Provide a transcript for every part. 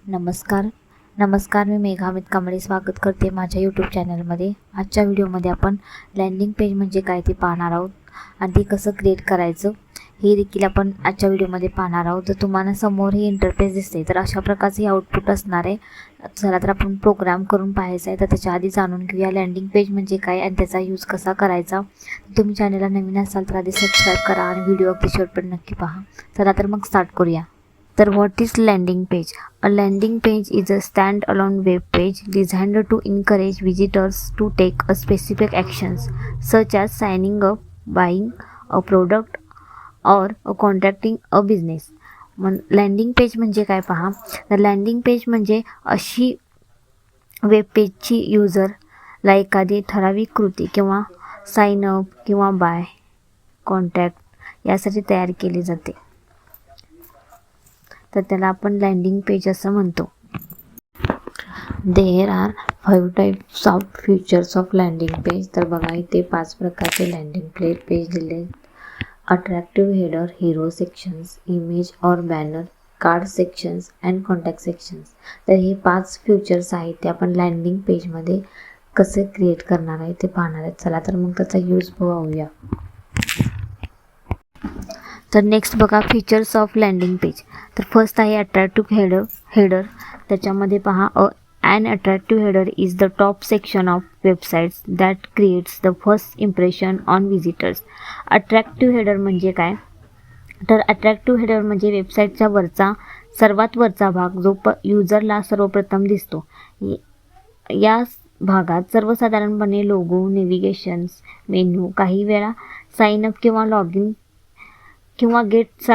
नमस्कार मी मेघा अमित कांबळे स्वागत करते माझ्या यूट्यूब चॅनलमध्ये। आजच्या व्हिडिओमध्ये आपण लँडिंग पेज म्हणजे काय ते पाहणार आहोत आणि ते कसं क्रिएट करायचं हे देखील आपण आजच्या व्हिडिओमध्ये पाहणार आहोत। तर तुम्हाला समोर हे इंटरफेस दिसते तर अशा प्रकारचे आउटपुट असणार आहे। चला तर आपण प्रोग्राम करून पाहायचा आहे। तर त्याच्या आधी जाणून घेऊया लँडिंग पेज म्हणजे काय आणि त्याचा यूज कसा करायचा। तुम्ही चॅनलला नवीन असाल तर आधी सबस्क्राईब करा आणि व्हिडिओ अगदी शेवटपर्यंत नक्की पहा। चला तर मग स्टार्ट करूया। तर what is landing page? A landing page is a stand-alone web page designed to encourage visitors to take a specific actions such as signing up, buying a product or contacting a business. Landing page म्हणजे काय पहा। तर landing page म्हणजे अशी web पेजची यूजरला एखादी ठराविक कृती किंवा साइन अप किंवा बाय कॉन्टॅक्ट यासाठी तयार केली जाते। तर त्याला आपण लँडिंग पेज असं म्हणतो। There are 5 types of features of landing page. तर बघा इथे 5 प्रकारचे लँडिंग पेज दिले। Attractive header, hero sections, image और banner, card sections and contact sections. तर हे 5 फीचर्स आहेत ते आपण लँडिंग पेजमध्ये कसे क्रिएट करणार आहे ते पाहणार आहेत। चला तर मग त्याचा यूज पाहूया। तर नेक्स्ट बघा फीचर्स ऑफ लँडिंग पेज। तर फर्स्ट आहे अट्रॅक्टिव्ह हेडर। त्याच्यामध्ये पहा an attractive header is the top section of websites that creates the first impression on visitors. Attractive header म्हणजे काय? तर अट्रॅक्टिव्ह हेडर म्हणजे वेबसाईटचा सर्वात वरचा भाग जो युजरला सर्वप्रथम दिसतो। या भागात सर्वसाधारणपणे लोगो, नेव्हिगेशन्स, मेनू, काही वेळा साइन अप किंवा लॉग इन किंवा गेट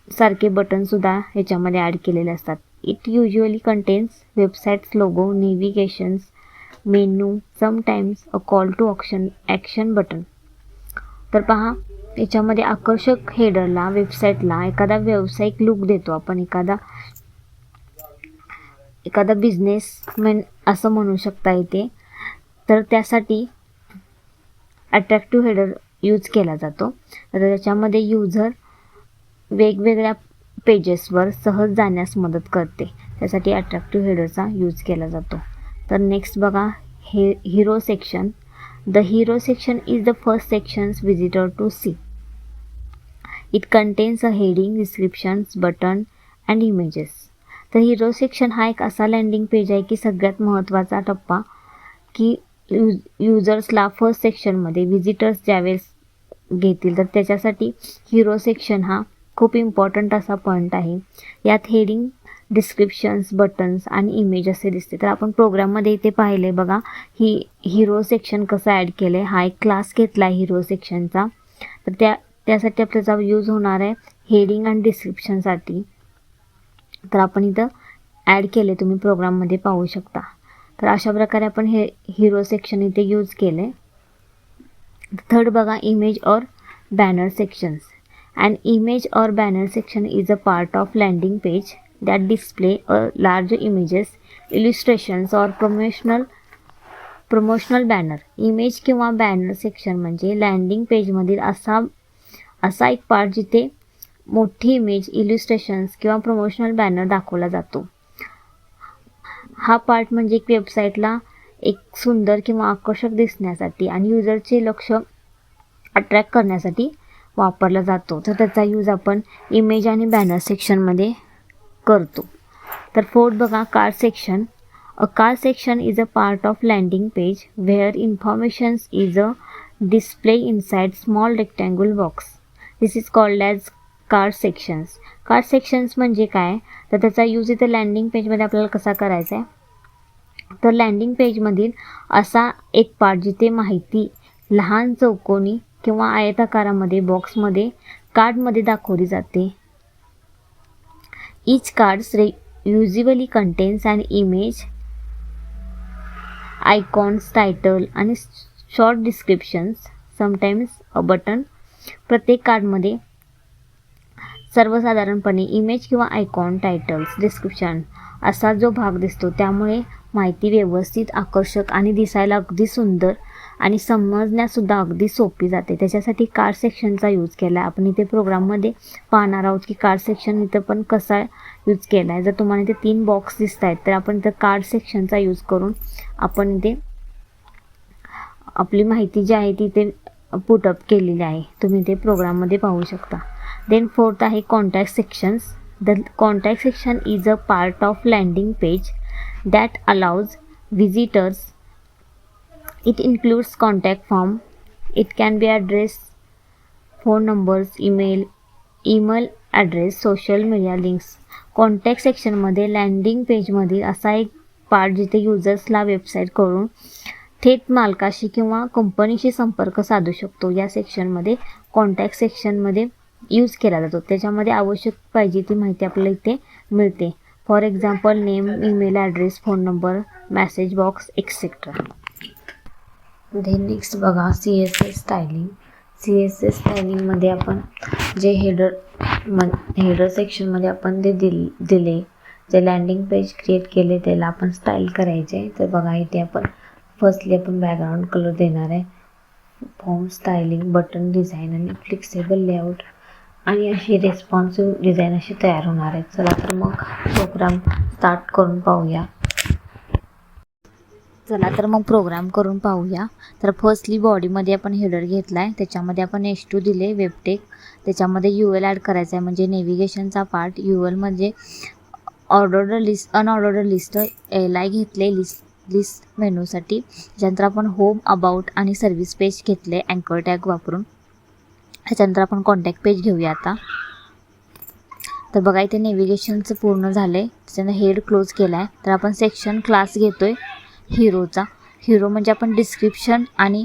सारखे बटन सुद्धा ह्याच्यामध्ये ॲड केलेले असतात। It usually contains websites logo, navigations, menu, sometimes a call to action button. तर पहा याच्यामध्ये आकर्षक हेडरला वेबसाईटला एखादा व्यावसायिक लुक देतो आपण। एखादा बिझनेसमॅन असं म्हणू शकता इथे। तर त्यासाठी अट्रॅक्टिव्ह हेडर यूज केला जातो। तर त्याच्यामध्ये युजर वेगवेगळ्या पेजेसवर सहज जाण्यास मदत करते, त्यासाठी अट्रॅक्टिव्ह हेडरचा यूज केला जातो। तर नेक्स्ट बघा hero section. The hero section is the first sections visitor to see. It contains a heading, descriptions, button and images. तर हिरो सेक्शन हा एक असा लँडिंग पेज आहे की सगळ्यात महत्त्वाचा टप्पा की युजर्सला फर्स्ट सेक्शनमध्ये विजिटर्स ज्यावेळेस घेतील तर त्याच्यासाठी हिरो सेक्शन हा खूप इम्पॉर्टंट असा पॉईंट आहे। यात हेडिंग, डिस्क्रिप्शन्स, बटन्स आणि इमेज असे दिसते। तर आपण प्रोग्राममध्ये इथे पाहिले बघा हिरो सेक्शन कसं ॲड केलं आहे। हा एक क्लास घेतला आहे हिरो सेक्शनचा। तर त्यासाठी आपल्याचा यूज होणार आहे हेडिंग आणि डिस्क्रिप्शनसाठी। तर आपण इथं ॲड केले, तुम्ही प्रोग्राममध्ये पाहू शकता। तर अशा प्रकारे आपण हे हिरो सेक्शन इथे यूज केले। थर्ड बघा इमेज और banner sections. An image or banner section is a part of landing page that display a large images, illustrations or promotional banner. Image किंवा बॅनर सेक्शन म्हणजे लँडिंग पेजमधील असा एक part जिथे मोठी इमेज, इल्युस्ट्रेशन्स किंवा प्रमोशनल बॅनर दाखवला जातो। हा पार्ट म्हणजे एक वेबसाईटला एक सुंदर किंवा आकर्षक दिसण्यासाठी आणि युजरचे लक्ष अट्रॅक्ट करण्यासाठी वापरला जातो। तर त्याचा यूज आपण इमेज आणि बॅनर सेक्शनमध्ये करतो। तर फोर्थ बघा card section. A card section is a part of landing page where informations is a display inside small rectangle box. This is called as card sections. Card sections म्हणजे काय? तर त्याचा use इथं landing पेजमध्ये आपल्याला कसा करायचा आहे। तर लँडिंग पेजमधील असा एक पार्ट जिथे माहिती लहान चौकोनी किंवा आयताकारामध्ये बॉक्समध्ये कार्डमध्ये दाखवली जाते। Each cards usually contains and image, icons, title आणि short descriptions, sometimes a button. प्रत्येक कार्डमध्ये सर्वसाधारणपणे इमेज किंवा आयकॉन, टायटल्स, डिस्क्रिप्शन असा जो भाग दिसतो, त्यामुळे माहिती व्यवस्थित, आकर्षक आणि दिसायला अगदी सुंदर आणि समजण्यासुद्धा अगदी सोपी जाते. त्याच्यासाठी कार्ड सेक्शनचा यूज केला आहे. आपण इथे प्रोग्राममध्ये पाहणार आहोत की कार्ड सेक्शन इथं पण कसा यूज केला आहे. जर तुम्हाला इथे 3 बॉक्स दिसत आहेत तर आपण इथं कार्ड सेक्शनचा यूज करून आपण इथे आपली माहिती जी आहे ती इथे पुटअप केलेली आहे. तुम्ही ते प्रोग्राममध्ये पाहू शकता. देन फोर्थ आहे contact sections. The contact section is a part of landing page that allows visitors. It includes contact form. It can be address, phone numbers, email address, social media links. Contact सेक्शनमध्ये landing पेजमधील असा एक part जिथे युजर्सला website करून थेट मालकाशी किंवा कंपनीशी संपर्क साधू शकतो. या सेक्शनमध्ये कॉन्टॅक्ट सेक्शनमध्ये यूज केला जातो. त्याच्यामध्ये आवश्यक पाहिजे ती माहिती आपल्याला इथे मिळते. For example name, email address, phone number, message box etcetera. Then next बघा CSS स्टायलिंग. CSS स्टायलिंगमध्ये आपण जे हेडर सेक्शनमध्ये आपण ते दिले जे लँडिंग पेज क्रिएट केले त्याला आपण स्टाईल करायचे. तर बघा इथे आपण फर्स्टली आपण बॅकग्राऊंड कलर देणार आहे. फॉर्म स्टायलिंग, बटन डिझाईन आणि फ्लेक्सिबल लेआउट आणि अशी रेस्पॉन्सिव्ह डिझाईन अशी तयार होणार आहे. चला तर मग प्रोग्राम स्टार्ट करून पाहूया. तर फर्स्टली बॉडीमध्ये आपण हेडर घेतला आहे. त्याच्यामध्ये आपण H2 दिले वेबटेक. त्याच्यामध्ये UL ॲड करायचा आहे म्हणजे नेव्हिगेशनचा पार्ट. UL म्हणजे ordered list, unordered list. LI घेतले लिस्ट मेनूसाठी. त्याच्यानंतर आपण होम, अबाउट आणि सर्व्हिस पेज घेतले अँकर टॅग वापरून. त्याच्यानंतर आपण कॉन्टॅक्ट पेज घेऊया आता. तर बघा इथे नेव्हिगेशनचं पूर्ण झालं आहे. त्याच्यानंतर हेड क्लोज केला आहे. तर आपण सेक्शन क्लास घेतो आहे हिरोचा. हिरो म्हणजे आपण डिस्क्रिप्शन आणि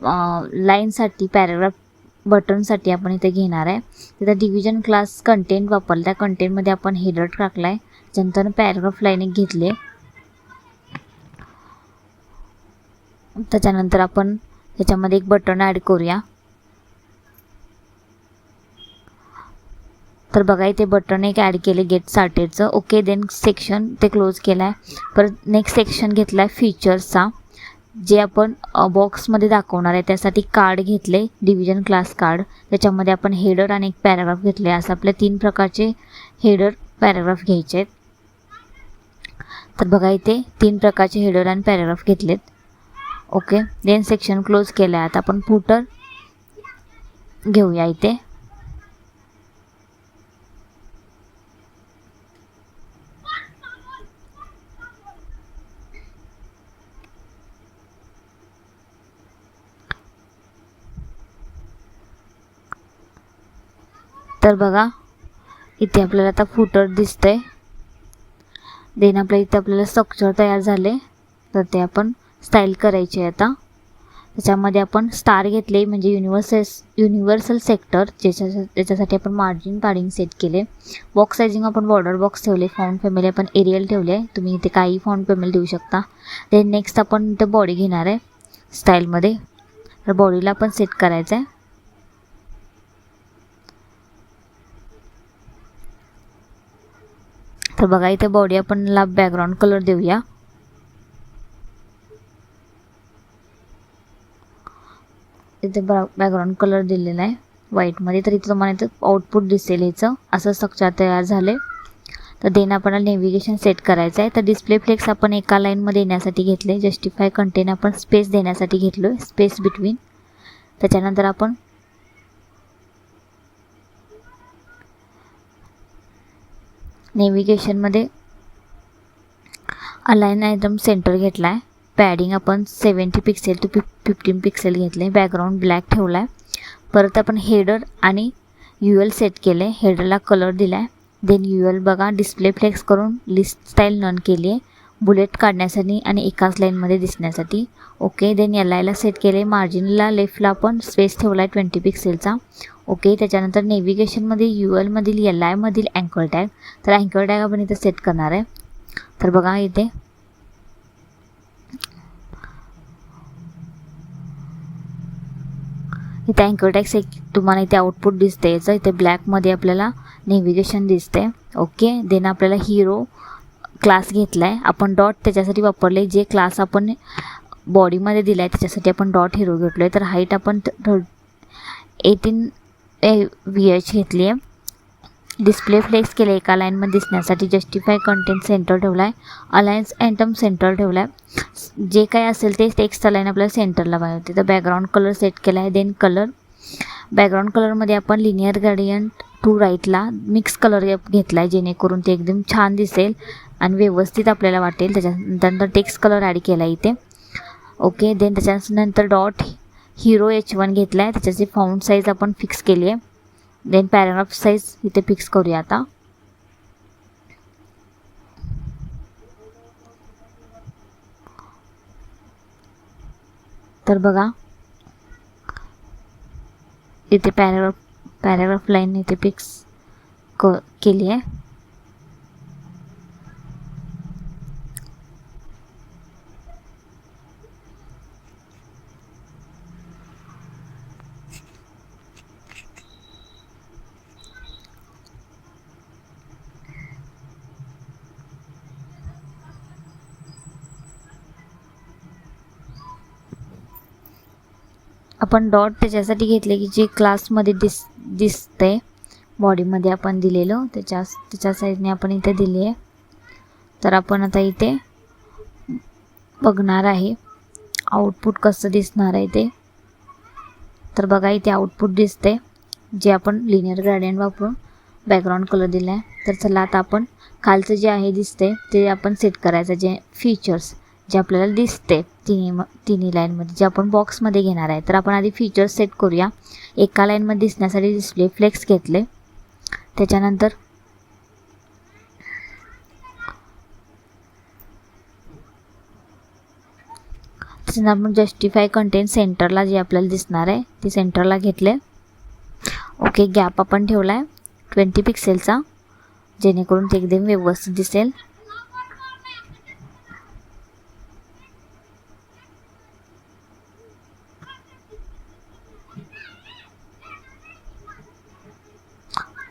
लाईनसाठी पॅराग्राफ बटनसाठी आपण इथे घेणार आहे. तिथं डिव्हिजन क्लास कंटेंट वापरला. त्या कंटेंटमध्ये आपण हेडर टाकला आहे. त्याच्यानंतर पॅराग्राफ लाईन एक घेतली आहे. त्याच्यानंतर आपण त्याच्यामध्ये एक बटन ॲड करूया. तर बघा इथे बटन एक ॲड केले गेट स्टार्टेडचं. ओके. देन सेक्शन ते क्लोज केला आहे. परत नेक्स्ट सेक्शन घेतला आहे फीचर्सचा जे आपण बॉक्समध्ये दाखवणार आहे. त्यासाठी कार्ड घेतले डिव्हिजन क्लास कार्ड. त्याच्यामध्ये आपण हेडर आणि एक पॅराग्राफ घेतले. असं आपल्या 3 प्रकारचे हेडर पॅराग्राफ घ्यायचे आहेत. तर बघा इथे 3 प्रकारचे हेडर आणि पॅराग्राफ घेतलेत. ओके. देन सेक्शन क्लोज केलं आहे. आता आपण फुटर घेऊया इथे. तर बघा इथे आपल्याला आता फुटर दिसतंय. देन इथे आपल्याला स्ट्रक्चर तयार झाले. तर ते आपण स्टाईल करायचे आहे आता. त्याच्यामध्ये आपण स्टार घेतले म्हणजे युनिव्हर्सल सेक्टर ज्याच्यासाठी आपण मार्जिन पॅडिंग सेट केले. बॉक्स सायझिंग आपण बॉर्डर बॉक्स ठेवले. फॉन्ट फॅमिली आपण एरियल ठेवले. तुम्ही इथे काही फॉन्ट फॅमिली देऊ शकता. देन नेक्स्ट आपण इथे बॉडी घेणार आहे स्टाईलमध्ये. तर बॉडीला आपण सेट करायचं आहे. तर बघा इथे बॉडी आपण बॅकग्राऊंड कलर देऊया. इथे बॅकग्राऊंड कलर दिलेला आहे व्हाईटमध्ये. तर इथे तुम्हाला इथं आउटपुट दिसेल ह्याचं. असं स्ट्रक्चर तयार झाले. तर देन आपल्याला नेव्हिगेशन सेट करायचं आहे. तर डिस्प्ले फ्लेक्स आपण एका लाईनमध्ये येण्यासाठी घेतले. जस्टिफाय कंटेन आपण स्पेस देण्यासाठी घेतलो आहे, स्पेस बिटवीन. त्याच्यानंतर आपण नेव्हिगेशनमध्ये अलाइन आयटम सेंटर घेतला आहे. पॅडिंग आपण 70 पिक्सेल टू 15 पिक्सेल घेतले. बॅकग्राऊंड ब्लॅक ठेवला आहे. परत आपण हेडर आणि UL सेट केले. हेडरला कलर दिला आहे. देन UL बघा डिस्प्ले फ्लेक्स करून लिस्ट स्टाईल नन केली आहे बुलेट काढण्यासाठी आणि एकाच लाईनमध्ये दिसण्यासाठी. ओके. देन LIला सेट केले. मार्जिनला लेफ्टला आपण स्पेस ठेवला आहे 20 पिक्सेलचा. ओके. त्याच्यानंतर नेव्हिगेशनमध्ये ULमधील LIमधील अँकर टॅग. तर अँकर टॅग आपण इथे सेट करणार आहे. तर बघा इथे अँकर टॅग तुम्हाला इथे आउटपुट दिसते याचं. इथे ब्लॅकमध्ये आपल्याला नेव्हिगेशन दिसते. ओके. देन आपल्याला हिरो क्लास घेतला आहे आपण. डॉट त्याच्यासाठी वापरले जे क्लास आपण बॉडीमध्ये दिला आहे त्याच्यासाठी आपण डॉट हिरो घेतलो आहे. तर हाईट आपण 18 VH घेतली आहे. डिस्प्ले फ्लेक्स केले एका लाईनमध्ये दिसण्यासाठी. जस्टिफाय कंटेंट सेंटर ठेवला आहे. अलायन्स एंटम सेंटर ठेवला आहे. जे काय असेल ते टेक्स्ट अलाईन आपल्याला सेंटरला पाहिजे होते. तर बॅकग्राऊंड कलर सेट केला आहे. देन कलर, बॅकग्राऊंड कलरमध्ये आपण लिनियर ग्रेडियंट टू राईटला मिक्स कलर घेतला आहे जेणेकरून ते एकदम छान दिसेल आणि व्यवस्थित आपल्याला वाटेल. त्याच्यानंतर टेक्स्ट कलर ॲड केला आहे इथे. ओके, देन त्याच्यानंतर डॉट हिरो H1 घेतला आहे. त्याच्याची फाउंट साईज आपण फिक्स केली आहे. देन पॅराग्राफ साईज इथे फिक्स करूया आता. तर बघा इथे पॅराग्राफ लाईन इथे फिक्स केली आहे. आपण डॉट त्याच्यासाठी घेतले की जे क्लासमध्ये दिसतंय बॉडीमध्ये आपण दिलेलं त्याच्या साईडने आपण इथे दिले आहे. तर आपण आता इथे बघणार आहे आउटपुट कसं दिसणार आहे ते. तर बघा इथे आउटपुट दिसते जे आपण लिनियर ग्रेडियंट वापरून बॅकग्राऊंड कलर दिला आहे. तर चला आता आपण खालचं जे आहे दिसते ते आपण सेट करायचं. जे फीचर्स जे आपल्याला दिसते तिन्ही लाईनमध्ये जे आपण बॉक्समध्ये घेणार आहे. तर आपण आधी फीचर्स सेट करूया. एका लाईनमध्ये दिसण्यासाठी डिस्प्ले फ्लेक्स घेतले. त्याच्यानंतर आपण जस्टिफाय कंटेंट सेंटरला जे आपल्याला दिसणार आहे ते सेंटरला घेतले. ओके, गॅप आपण ठेवला आहे 20 पिक्सेलचा जेणेकरून ते एकदम व्यवस्थित दिसेल.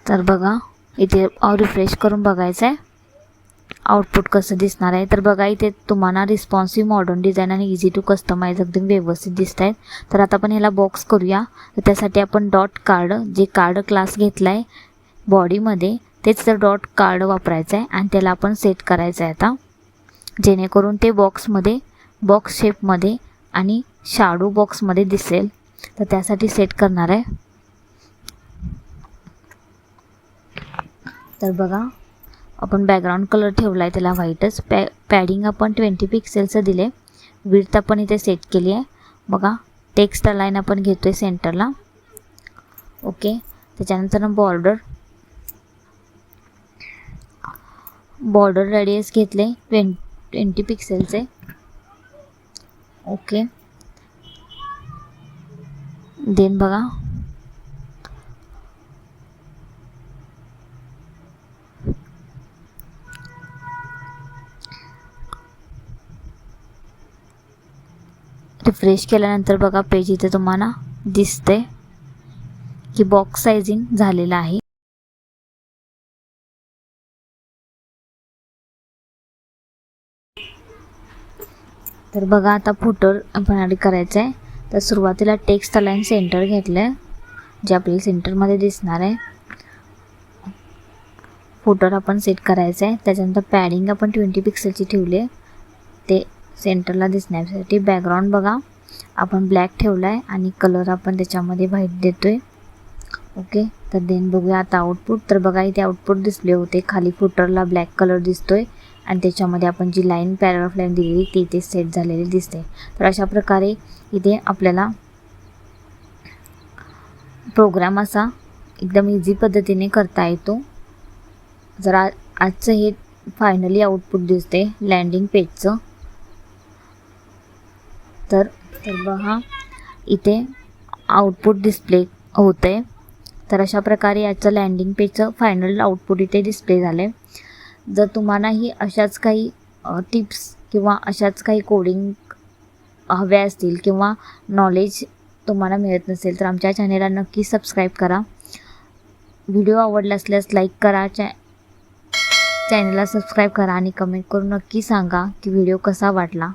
तर बघा इथे रिफ्रेश करून बघायचं आहे आउटपुट कसं दिसणार आहे. तर बघा इथे तुम्हाला रिस्पॉन्सिव्ह मॉडर्न डिझाईन आणि इझी टू कस्टमाइज एकदम व्यवस्थित दिसत आहेत. तर आता आपण ह्याला बॉक्स करूया. तर त्यासाठी आपण डॉट कार्ड जे कार्ड क्लास घेतला आहे बॉडीमध्ये तेच तर डॉट कार्ड वापरायचं आहे आणि त्याला आपण सेट करायचं आहे आता जेणेकरून ते बॉक्स शेपमध्ये आणि शॅडो बॉक्समध्ये दिसेल. तर त्यासाठी सेट करणार आहे. तर बघा आपण बॅकग्राऊंड कलर ठेवला आहे त्याला व्हाईटच. पॅडिंग आपण 20 पिक्सेलचं दिले. विड्थ आपण इथे सेट केली आहे. बघा टेक्स्ट अलाईन आपण घेतो आहे सेंटरला. ओके, त्याच्यानंतर बॉर्डर रेडियस घेतले 20 पिक्सेलचे. ओके, देन बघा रिफ्रेश केल्यानंतर बघा पेज इथे तुम्हाला दिसते की बॉक्स साइजिंग झालेला आहे. तर बघा आता फुटर आपण ॲड करायचं आहे. तर सुरुवातीला टेक्स्ट अलाइन सेंटर घेतलं आहे जे आपल्याला सेंटरमध्ये दिसणार आहे. फुटर आपण सेट करायचं आहे. त्याच्यानंतर पॅडिंग आपण 20 पिक्सेलची ठेवली आहे ते सेंटरला दिसण्यासाठी. बॅकग्राऊंड बघा आपण ब्लॅक ठेवला आहे आणि कलर आपण त्याच्यामध्ये व्हाईट देतो आहे. ओके, तर देन बघूया आता आउटपुट. तर बघा इथे आउटपुट डिस्प्ले होते. खाली फुटरला ब्लॅक कलर दिसतो आहे आणि त्याच्यामध्ये आपण जी लाईन पॅराग्राफ लाईन दिलेली ती इथे सेट झालेली दिसते. तर अशा प्रकारे इथे आपल्याला प्रोग्राम असा एकदम इझी पद्धतीने करता येतो. जर आजचं हे फायनली आउटपुट दिसते लँडिंग पेजचं. तर बघा इथे आउटपुट डिस्प्ले होतं आहे. तर अशा प्रकारे याचं लँडिंग पेजचं फायनल आउटपुट इथे डिस्प्ले झालं आहे. जर तुम्हाला ही अशाच काही टिप्स किंवा अशाच काही कोडिंग हव्या असतील किंवा नॉलेज तुम्हाला मिळत नसेल तर आमच्या चॅनेलला नक्की सबस्क्राईब करा. व्हिडिओ आवडला असल्यास लाईक करा. चॅनलला सबस्क्राईब करा आणि कमेंट करून नक्की सांगा की व्हिडिओ कसा वाटला.